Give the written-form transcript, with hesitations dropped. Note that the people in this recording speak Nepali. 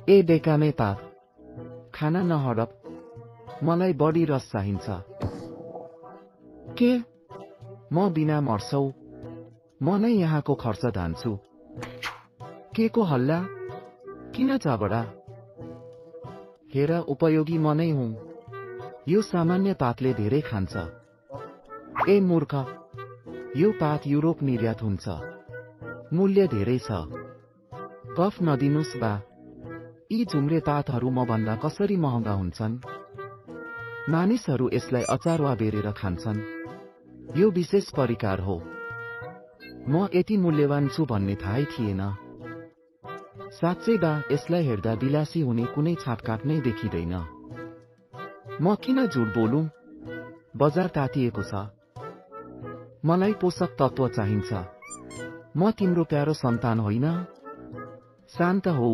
ए बेकामे पात खाना नहडप मलाई बढी रस चाहिन्छ के म बिना मर्छौ म नै यहाँको खर्च धान्छु के को हल्ला किन झगडा हेर उपयोगी म नै हुँ यो सामान्य पातले धेरै खान्छ ए मूर्ख यो पात युरोप निर्यात हुन्छ मूल्य धेरै छ गफ नदिनुस् बा यी झुम्रे पातहरू मभन्दा कसरी महँगा हुन्छन् मानिसहरू यसलाई अचार वा बेरेर खान्छन् यो विशेष परिकार हो म यति मूल्यवान छु भन्ने थाहै थिएन साँच्चै बा यसलाई हेर्दा विलासी हुने कुनै छाटकाट नै देखिँदैन म किन झुट बोलुँ बजार तातिएको छ मलाई पोषक तत्व चाहिन्छ म तिम्रो प्यारो सन्तान होइन शान्त हौ